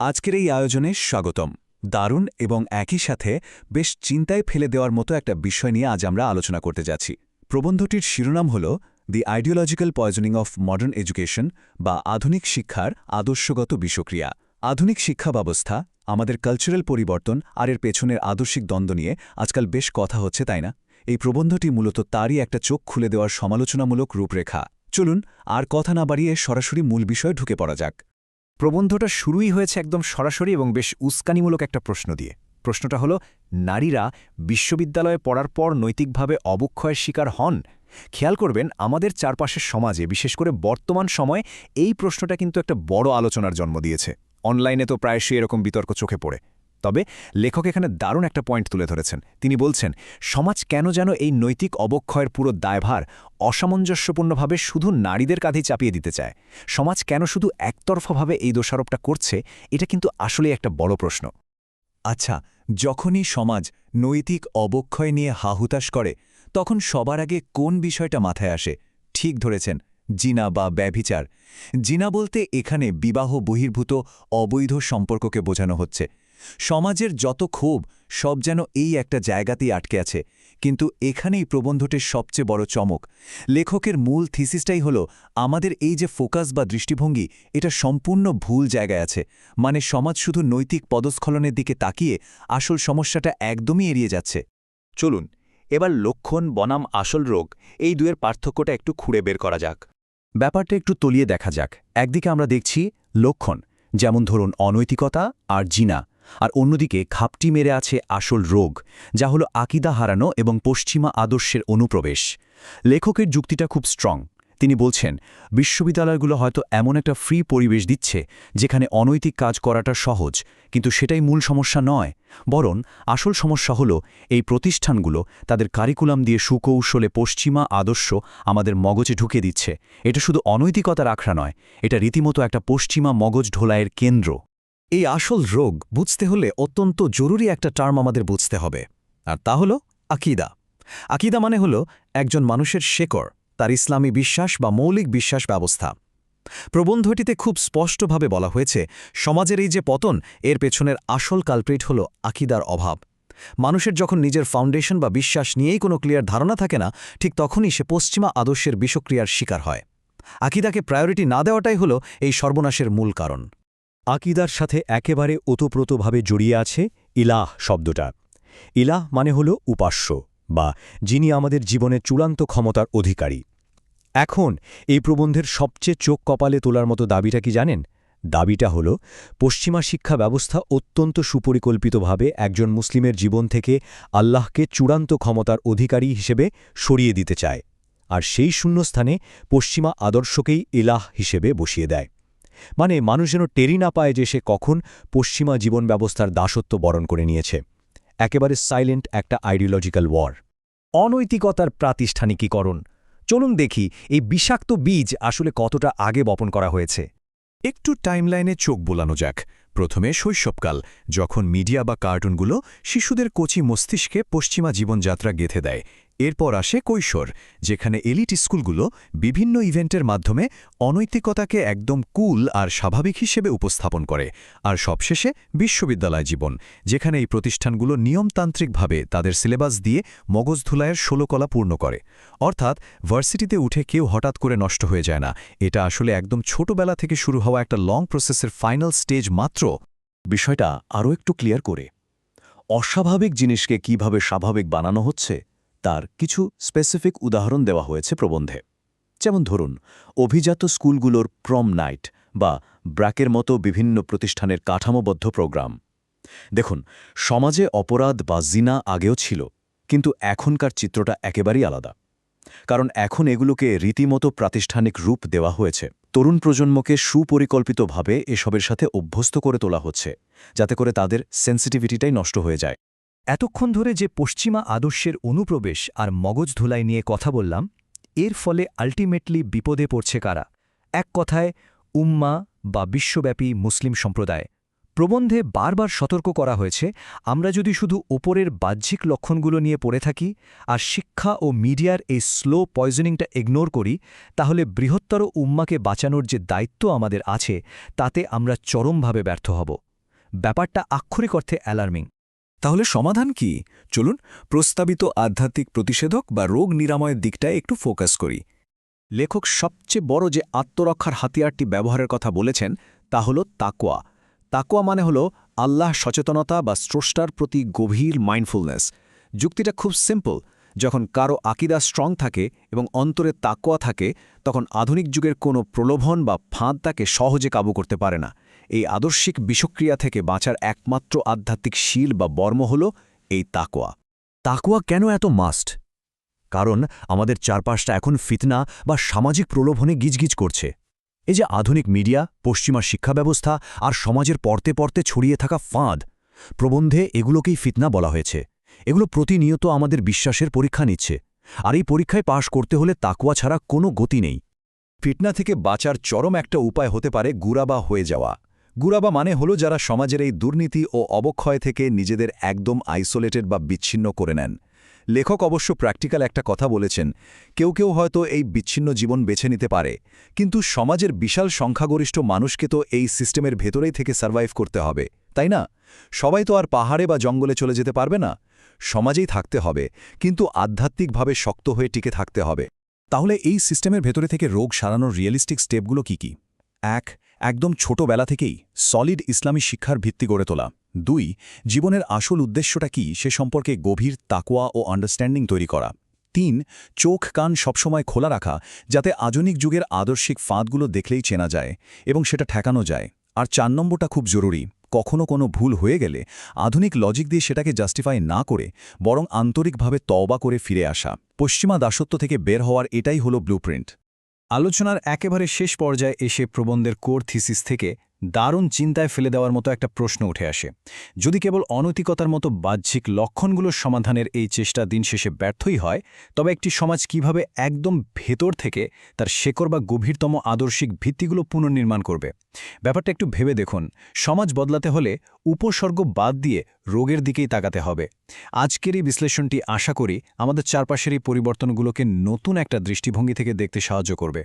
আজকের এই আয়োজনে স্বাগতম। দারুণ এবং একই সাথে বেশ চিন্তায় ফেলে দেওয়ার মতো একটা বিষয় নিয়ে আজ আমরা আলোচনা করতে যাচ্ছি। প্রবন্ধটির শিরোনাম হল the ideological poisoning of modern education, বা আধুনিক শিক্ষার আদর্শগত বিষক্রিয়া। আধুনিক শিক্ষা ব্যবস্থা, আমাদের কালচারাল পরিবর্তন আর এর পেছনের আদর্শিক দ্বন্দ্ব নিয়ে আজকাল বেশ কথা হচ্ছে, তাই না? এই প্রবন্ধটি মূলত তারই একটা চোখ খুলে দেওয়ার সমালোচনামূলক রূপরেখা। চলুন আর কথা না বাড়িয়ে সরাসরি মূল বিষয়ে ঢুকে পড়া যাক। প্রবন্ধটা শুরুই হয়েছে একদম সরাসরি এবং বেশ উস্কানিমূলক একটা প্রশ্ন দিয়ে। প্রশ্নটা হলো, নারীরা বিশ্ববিদ্যালয়ে পড়ার পর নৈতিকভাবে অবক্ষয়ের শিকার হন? খেয়াল করবেন, আমাদের চারপাশের সমাজে, বিশেষ করে বর্তমান সময়ে, এই প্রশ্নটা কিন্তু একটা বড় আলোচনার জন্ম দিয়েছে। অনলাইনে তো প্রায়শই এরকম বিতর্ক চোখে পড়ে। তবে লেখক এখানে দারুণ একটা পয়েন্ট তুলে ধরেছেন। তিনি বলছেন, সমাজ কেন যেন এই নৈতিক অবক্ষয়ের পুরো দায়ভার অসামঞ্জস্যপূর্ণভাবে শুধু নারীদের কাঁধেই চাপিয়ে দিতে চায়। সমাজ কেন শুধু একতরফাভাবে এই দোষারোপটা করছে, এটা কিন্তু আসলেই একটা বড় প্রশ্ন। আচ্ছা, যখনই সমাজ নৈতিক অবক্ষয় নিয়ে হাহুতাশ করে, তখন সবার আগে কোন বিষয়টা মাথায় আসে? ঠিক ধরেছেন, জিনা বা ব্যভিচার। জিনা বলতে এখানে বিবাহ বহির্ভূত অবৈধ সম্পর্ককে বোঝানো হচ্ছে। সমাজের যত ক্ষোভ সব যেন এই একটা জায়গাতেই আটকে আছে। কিন্তু এখানেই প্রবন্ধটির সবচেয়ে বড় চমক। লেখকের মূল থিসিসটাই হল, আমাদের এই যে ফোকাস বা দৃষ্টিভঙ্গি, এটা সম্পূর্ণ ভুল জায়গায় আছে। মানে সমাজ শুধু নৈতিক পদস্খলনের দিকে তাকিয়ে আসল সমস্যাটা একদমই এড়িয়ে যাচ্ছে। চলুন এবার লক্ষণ বনাম আসল রোগ, এই দুয়ের পার্থক্যটা একটু খুঁড়ে বের করা যাক। ব্যাপারটা একটু তলিয়ে দেখা যাক। একদিকে আমরা দেখছি লক্ষণ, যেমন ধরুন অনৈতিকতা আর জিনা, আর অন্যদিকে খাপটি মেরে আছে আসল রোগ, যা হলো আকীদা হারানো এবং পশ্চিমা আদর্শের অনুপ্রবেশ। লেখকের যুক্তিটা খুব স্ট্রং। তিনি বলছেন, বিশ্ববিদ্যালয়গুলো হয়তো এমন একটা ফ্রি পরিবেশ দিচ্ছে যেখানে অনৈতিক কাজ করাটা সহজ, কিন্তু সেটাই মূল সমস্যা নয়। বরং আসল সমস্যা হলো এই প্রতিষ্ঠানগুলো তাদের কারিকুলাম দিয়ে সুকৌশলে পশ্চিমা আদর্শ আমাদের মগজে ঢুকে দিচ্ছে। এটা শুধু অনৈতিকতার আখড়া নয়, এটা রীতিমতো একটা পশ্চিমা মগজ ঢোলাইয়ের কেন্দ্র। এই আসল রোগ বুঝতে হলে অত্যন্ত জরুরি একটা টার্ম আমাদের বুঝতে হবে, আর তা হল আকীদা। আকীদা মানে হল একজন মানুষের শেকড়, তার ইসলামী বিশ্বাস বা মৌলিক বিশ্বাস ব্যবস্থা। প্রবন্ধটিতে খুব স্পষ্টভাবে বলা হয়েছে, সমাজের এই যে পতন, এর পেছনের আসল কালপ্রিট হল আকীদার অভাব। মানুষের যখন নিজের ফাউন্ডেশন বা বিশ্বাস নিয়েই কোনো ক্লিয়ার ধারণা থাকে না, ঠিক তখনই সে পশ্চিমা আদর্শের বিষক্রিয়ার শিকার হয়। আকীদাকে প্রায়োরিটি না দেওয়াটাই হল এই সর্বনাশের মূল কারণ। আকীদার সাথে একেবারে ওতপ্রোতভাবে জড়িয়ে আছে ইলাহ শব্দটা। ইলাহ মানে হল উপাস্য, বা যিনি আমাদের জীবনের চূড়ান্ত ক্ষমতার অধিকারী। এখন এই প্রবন্ধের সবচেয়ে চোখ কপালে তোলার মতো দাবিটা কি জানেন? দাবিটা হল, পশ্চিমা শিক্ষা ব্যবস্থা অত্যন্ত সুপরিকল্পিতভাবে একজন মুসলিমের জীবন থেকে আল্লাহকে চূড়ান্ত ক্ষমতার অধিকারী হিসেবে সরিয়ে দিতে চায়, আর সেই শূন্যস্থানে পশ্চিমা আদর্শকেই ইলাহ হিসেবে বসিয়ে দেয়। মানে মানুষ যেন টেরি না পায় যে সে কখন পশ্চিমা জীবন ব্যবস্থার দাসত্ব বরণ করে নিয়েছে। একেবারে সাইলেন্ট একটা আইডিওলজিক্যাল ওয়ার। অনৈতিকতার প্রাতিষ্ঠানিকীকরণ। চলুন দেখি এই বিষাক্ত বীজ আসলে কতটা আগে বপন করা হয়েছে। একটু টাইমলাইনে চোখ বোলানো যাক। প্রথমে শৈশবকাল, যখন মিডিয়া বা কার্টুনগুলো শিশুদের কচি মস্তিষ্কে পশ্চিমা জীবনযাত্রা গেঁথে দেয়। এরপর আসে কৈশোর, যেখানে এলিট স্কুলগুলো বিভিন্ন ইভেন্টের মাধ্যমে অনৈতিকতাকে একদম কুল আর স্বাভাবিক হিসেবে উপস্থাপন করে। আর সবশেষে বিশ্ববিদ্যালয় জীবন, যেখানে এই প্রতিষ্ঠানগুলো নিয়মতান্ত্রিকভাবে তাদের সিলেবাস দিয়ে মগজ ধুলাইয়ের ষোলকলা পূর্ণ করে। অর্থাৎ ভার্সিটিতে উঠে কেউ হঠাৎ করে নষ্ট হয়ে যায় না, এটা আসলে একদম ছোটবেলা থেকে শুরু হওয়া একটা লং প্রসেসের ফাইনাল স্টেজ মাত্র। বিষয়টা আরও একটু ক্লিয়ার করে, অস্বাভাবিক জিনিসকে কিভাবে স্বাভাবিক বানানো হচ্ছে তার কিছু স্পেসিফিক উদাহরণ দেওয়া হয়েছে প্রবন্ধে। যেমন ধরুন, অভিজাত স্কুলগুলোর প্রম নাইট বা ব্র্যাকের মতো বিভিন্ন প্রতিষ্ঠানের কাঠামোবদ্ধ প্রোগ্রাম। দেখুন, সমাজে অপরাধ বা জিনা আগেও ছিল, কিন্তু এখনকার চিত্রটা একেবারেই আলাদা। কারণ এখন এগুলোকে রীতিমতো প্রাতিষ্ঠানিক রূপ দেওয়া হয়েছে। তরুণ প্রজন্মকে সুপরিকল্পিতভাবে এসবের সাথে অভ্যস্ত করে তোলা হচ্ছে, যাতে করে তাদের সেন্সিটিভিটিটাই নষ্ট হয়ে যায়। এতক্ষণ ধরে যে পশ্চিমা আদর্শের অনুপ্রবেশ আর মগজ ধুলাই নিয়ে কথা বললাম, এর ফলে আলটিমেটলি বিপদে পড়ছে কারা? এক কথায়, উম্মা বা বিশ্বব্যাপী মুসলিম সম্প্রদায়। প্রবন্ধে বারবার সতর্ক করা হয়েছে, আমরা যদি শুধু ওপরের বাহ্যিক লক্ষণগুলো নিয়ে পড়ে থাকি আর শিক্ষা ও মিডিয়ার এই স্লো পয়জনিংটা ইগনোর করি, তাহলে বৃহত্তর উম্মাকে বাঁচানোর যে দায়িত্ব আমাদের আছে, তাতে আমরা চরমভাবে ব্যর্থ হব। ব্যাপারটা আক্ষরিক অর্থে অ্যালার্মিং। তাহলে সমাধান কি? চলুন প্রস্তাবিত আধ্যাত্মিক প্রতিষেধক বা রোগ নিরাময়ের দিকটায় একটু ফোকাস করি। লেখক সবচেয়ে বড় যে আত্মরক্ষার হাতিয়ারটি ব্যবহারের কথা বলেছেন তা হল তাকওয়া। তাকওয়া মানে হল আল্লাহ সচেতনতা বা স্রষ্টার প্রতি গভীর মাইন্ডফুলনেস। যুক্তিটা খুব সিম্পল। যখন কারো আকীদা স্ট্রং থাকে এবং অন্তরে তাকওয়া থাকে, তখন আধুনিক যুগের কোনো প্রলোভন বা ফাঁদ তাকে সহজে কাবু করতে পারে না। এই আদর্শিক বিষক্রিয়া থেকে বাঁচার একমাত্র আধ্যাত্মিক শীল বা বর্ম হল এই তাকওয়া। তাকওয়া কেন এত মাস্ট? কারণ আমাদের চারপাশটা এখন ফিতনা বা সামাজিক প্রলোভনে গিজগিজ করছে। এই যে আধুনিক মিডিয়া, পশ্চিমা শিক্ষা ব্যবস্থা আর সমাজের পরতে পরতে ছড়িয়ে থাকা ফাঁদ, প্রবন্ধে এগুলোকেই ফিতনা বলা হয়েছে। এগুলো প্রতিনিয়ত আমাদের বিশ্বাসের পরীক্ষা নিচ্ছে, আর এই পরীক্ষায় পাশ করতে হলে তাকওয়া ছাড়া কোনো গতি নেই। ফিতনা থেকে বাঁচার চরম একটা উপায় হতে পারে গুরাবা হয়ে যাওয়া। গুরাবা মানে হলো যারা সমাজের এই দুর্নীতি ও অবক্ষয় থেকে নিজেদের একদম আইসোলেটেড বা বিচ্ছিন্ন করে নেন। লেখক অবশ্য প্র্যাকটিক্যাল একটা কথা বলেছেন, কেউ কেউ হয়তো এই বিচ্ছিন্ন জীবন বেছে নিতে পারে, কিন্তু সমাজের বিশাল সংখ্যাগরিষ্ঠ মানুষকে তো এই সিস্টেমের ভেতরেই থেকে সার্ভাইভ করতে হবে, তাই না? সবাই তো আর পাহাড়ে বা জঙ্গলে চলে যেতে পারবে না। সমাজেই থাকতে হবে, কিন্তু আধ্যাত্মিকভাবে শক্ত হয়ে টিকে থাকতে হবে। তাহলে এই সিস্টেমের ভেতরে থেকে রোগ সারানোর রিয়েলিস্টিক স্টেপগুলো কি কি? ১. একদম ছোটবেলা থেকেই সলিড ইসলামী শিক্ষার ভিত্তি গড়ে তোলা। ২. জীবনের আসল উদ্দেশ্যটা কি সে সম্পর্কে গভীর তাকওয়া ও আন্ডারস্ট্যান্ডিং তৈরি করা। ৩. চোখ কান সবসময় খোলা রাখা, যাতে আধুনিক যুগের আদর্শিক ফাঁদগুলো দেখলেই চেনা যায় এবং সেটা ঠেকানো যায়। আর ৪ নম্বরটা খুব জরুরি, কখনো কোনো ভুল হয়ে গেলে আধুনিক লজিক দিয়ে সেটাকে জাস্টিফাই না করে বরং আন্তরিকভাবে তওবা করে ফিরে আসা। পশ্চিমা দাসত্ব থেকে বের হওয়ার এটাই হলো ব্লুপ্রিন্ট। আলোচনার একেবারে শেষ পর্যায়ে এসে প্রবন্ধের কোর থিসিস থেকে দারুণ চিন্তায় ফেলে দেওয়ার মতো একটা প্রশ্ন উঠে আসে। যদি কেবল অনৈতিকতার মতো বাহ্যিক লক্ষণগুলোর সমাধানের এই চেষ্টা দিন শেষে ব্যর্থই হয়, তবে একটি সমাজ কিভাবে একদম ভেতর থেকে তার শেকড় বা গভীরতম আদর্শিক ভিত্তিগুলো পুনর্নির্মাণ করবে? ব্যাপারটা একটু ভেবে দেখুন। সমাজ বদলাতে হলে উপসর্গ বাদ দিয়ে রোগের দিকেই তাকাতে হবে। আজকের এই বিশ্লেষণটি আশা করি আমাদের চারপাশের এই পরিবর্তনগুলোকে নতুন একটা দৃষ্টিভঙ্গি থেকে দেখতে সাহায্য করবে।